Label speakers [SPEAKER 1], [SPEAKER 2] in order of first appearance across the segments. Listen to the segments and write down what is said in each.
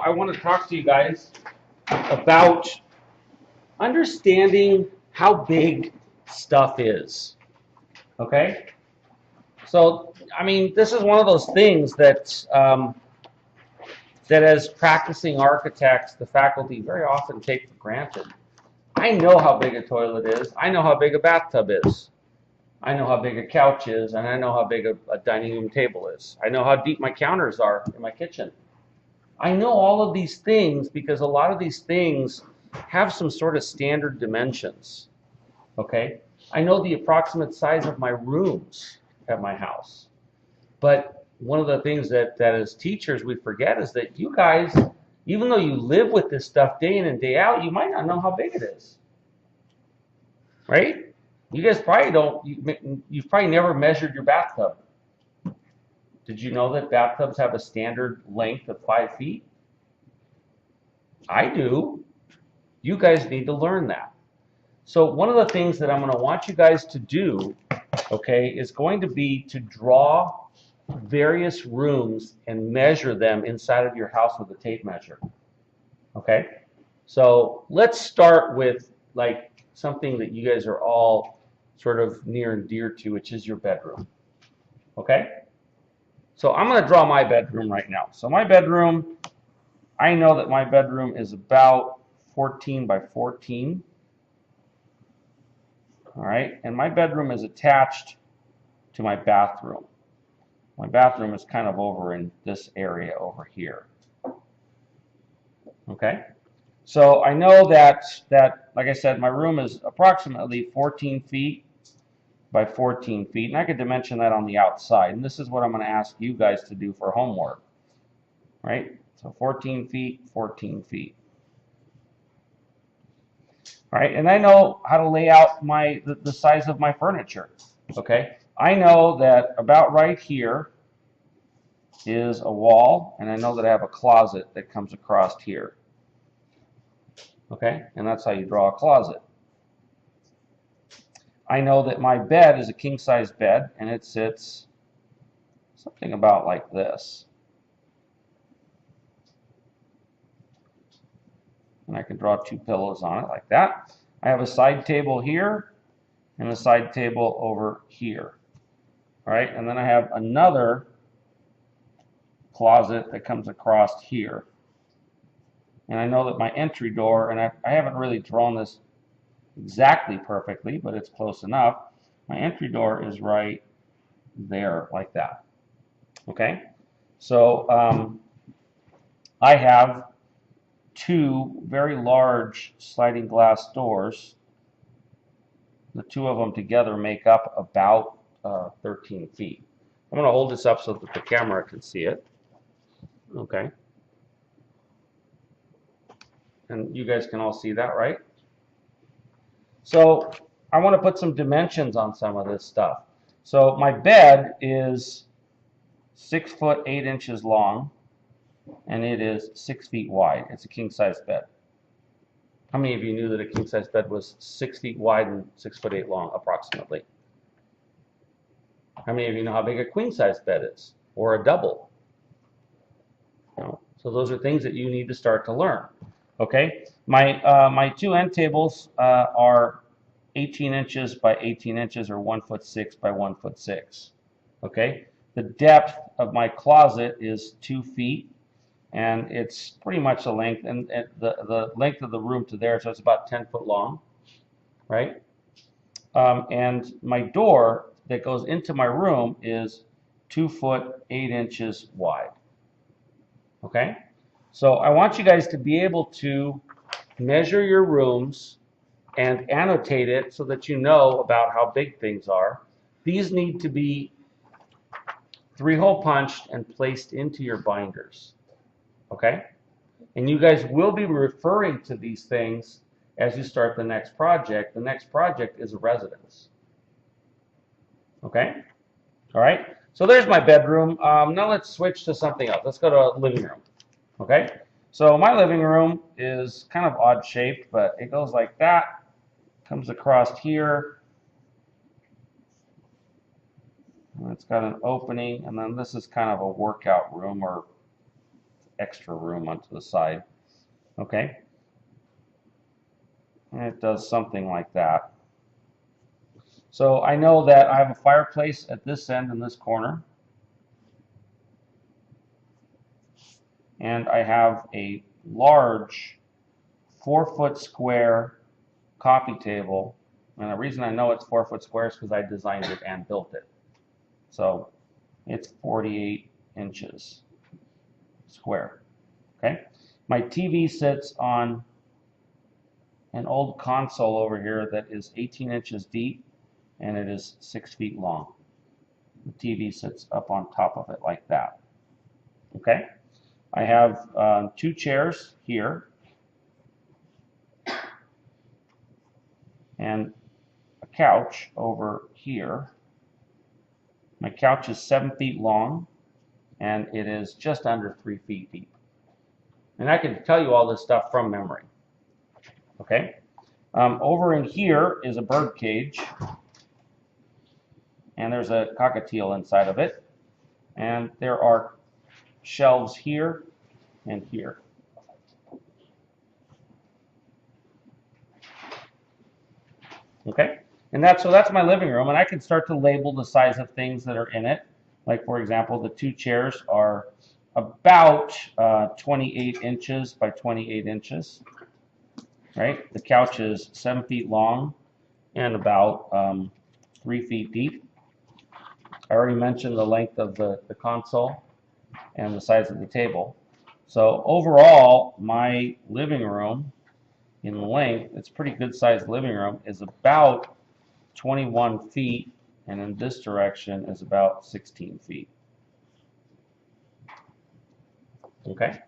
[SPEAKER 1] I want to talk to you guys about understanding how big stuff is. Okay? So, I mean, this is one of those things that, that as practicing architects, the faculty very often take for granted. I know how big a toilet is. I know how big a bathtub is. I know how big a couch is, and I know how big a dining room table is. I know how deep my counters are in my kitchen. I know all of these things because a lot of these things have some sort of standard dimensions. Okay? I know the approximate size of my rooms at my house. But one of the things that as teachers we forget is that you guys, even though you live with this stuff day in and day out, you might not know how big it is. Right? You guys probably don't, you've probably never measured your bathtub. Did you know that bathtubs have a standard length of 5 feet? I do. You guys need to learn that. So one of the things that I'm going to want you guys to do, okay, is going to be to draw various rooms and measure them inside of your house with a tape measure. Okay? So let's start with like something that you guys are all sort of near and dear to, which is your bedroom. Okay? So I'm going to draw my bedroom right now. So my bedroom, I know that my bedroom is about 14 by 14. All right, and my bedroom is attached to my bathroom. My bathroom is kind of over in this area over here. Okay, so I know that like I said, my room is approximately 14 feet by 14 feet, and I could dimension that on the outside. And this is what I'm going to ask you guys to do for homework. Right, so 14 feet, 14 feet. All right, and I know how to lay out the size of my furniture. Okay, I know that about right here is a wall, and I know that I have a closet that comes across here. Okay, and that's how you draw a closet. I know that my bed is a king-size bed, and it sits something about like this. And I can draw 2 pillows on it like that. I have a side table here and a side table over here. All right, and then I have another closet that comes across here. And I know that my entry door, and I haven't really drawn this exactly perfectly, but it's close enough. My entry door is right there like that. Okay, so I have 2 very large sliding glass doors. The 2 of them together make up about 13 feet. I'm going to hold this up so that the camera can see it. Okay. And you guys can all see that, right? So I want to put some dimensions on some of this stuff. So my bed is 6 foot 8 inches long, and it is 6 feet wide. It's a king-size bed. How many of you knew that a king-size bed was 6 feet wide and 6 foot 8 long, approximately? How many of you know how big a queen-size bed is, or a double? No. So those are things that you need to start to learn. Okay, my 2 end tables are 18 inches by 18 inches, or 1 foot 6 by 1 foot 6. Okay, the depth of my closet is 2 feet. And it's pretty much the length, and the length of the room to there, so it's about 10 foot long, right? And my door that goes into my room is 2 foot 8 inches wide. Okay? So I want you guys to be able to measure your rooms and annotate it so that you know about how big things are. These need to be 3-hole punched and placed into your binders. Okay? And you guys will be referring to these things as you start the next project. The next project is a residence. Okay? All right? So there's my bedroom. Now let's switch to something else. Let's go to living room. Okay? So my living room is kind of odd shaped, but it goes like that. Comes across here. And it's got an opening, and then this is kind of a workout room or extra room onto the side. Okay? And it does something like that. So I know that I have a fireplace at this end in this corner. And I have a large 4-foot square coffee table. And the reason I know it's 4-foot square is because I designed it and built it. So it's 48 inches square. Okay? My TV sits on an old console over here that is 18 inches deep and it is 6 feet long. The TV sits up on top of it like that. Okay? I have 2 chairs here and a couch over here. My couch is 7 feet long and it is just under 3 feet deep. And I can tell you all this stuff from memory. Okay? Over in here is a bird cage, and there's a cockatiel inside of it, and there are shelves here and here. Okay? And that's my living room, and I can start to label the size of things that are in it. Like, for example, the 2 chairs are about 28 inches by 28 inches. Right? The couch is 7 feet long and about 3 feet deep. I already mentioned the length of the console and the size of the table. So overall, my living room in length, it's a pretty good sized living room, is about 21 feet, and in this direction is about 16 feet. Okay?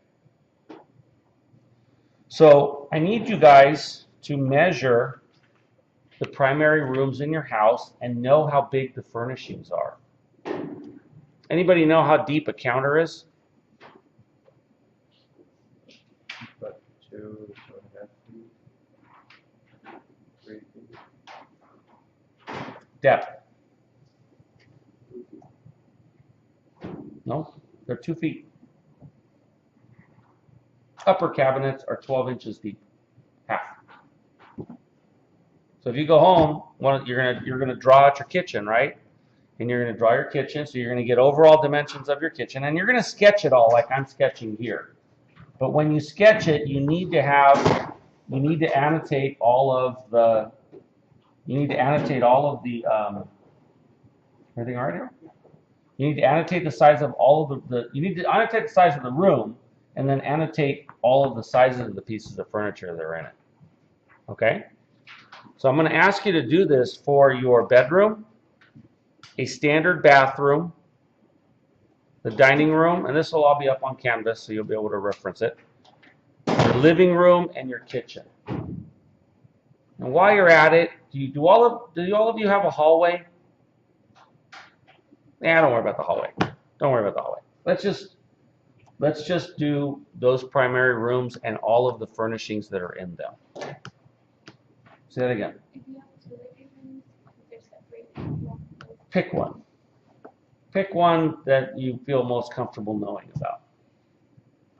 [SPEAKER 1] So I need you guys to measure the primary rooms in your house and know how big the furnishings are. Anybody know how deep a counter is?
[SPEAKER 2] About 2.5 feet, 3 feet.
[SPEAKER 1] Depth? No, they're 2 feet. Upper cabinets are 12 inches deep, half. So if you go home, you're gonna draw out your kitchen, right? And you're gonna draw your kitchen, so you're gonna get overall dimensions of your kitchen, and you're gonna sketch it all like I'm sketching here. But when you sketch it, you need to annotate all of the. Everything all right here? You need to annotate the size of all of you need to annotate the size of the room, and then annotate all of the sizes of the pieces of furniture that are in it. Okay? So I'm going to ask you to do this for your bedroom, a standard bathroom, the dining room, and this will all be up on Canvas so you'll be able to reference it, your living room, and your kitchen. And while you're at it, do all of you have a hallway? Don't worry about the hallway. Don't worry about the hallway. Let's just do those primary rooms and all of the furnishings that are in them. Say that again.
[SPEAKER 3] If you have 2 living rooms, they're separate.
[SPEAKER 1] Pick one. Pick one that you feel most comfortable knowing about.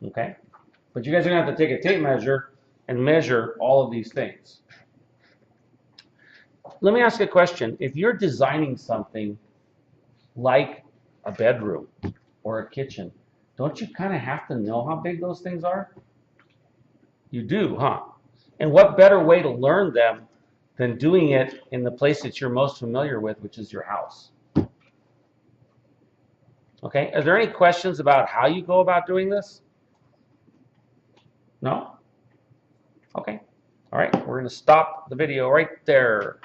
[SPEAKER 1] Okay? But you guys are going to have to take a tape measure and measure all of these things. Let me ask you a question. If you're designing something like a bedroom or a kitchen, don't you kind of have to know how big those things are? You do, huh? And what better way to learn them than doing it in the place that you're most familiar with, which is your house? Okay, are there any questions about how you go about doing this? No? Okay. All right, we're going to stop the video right there.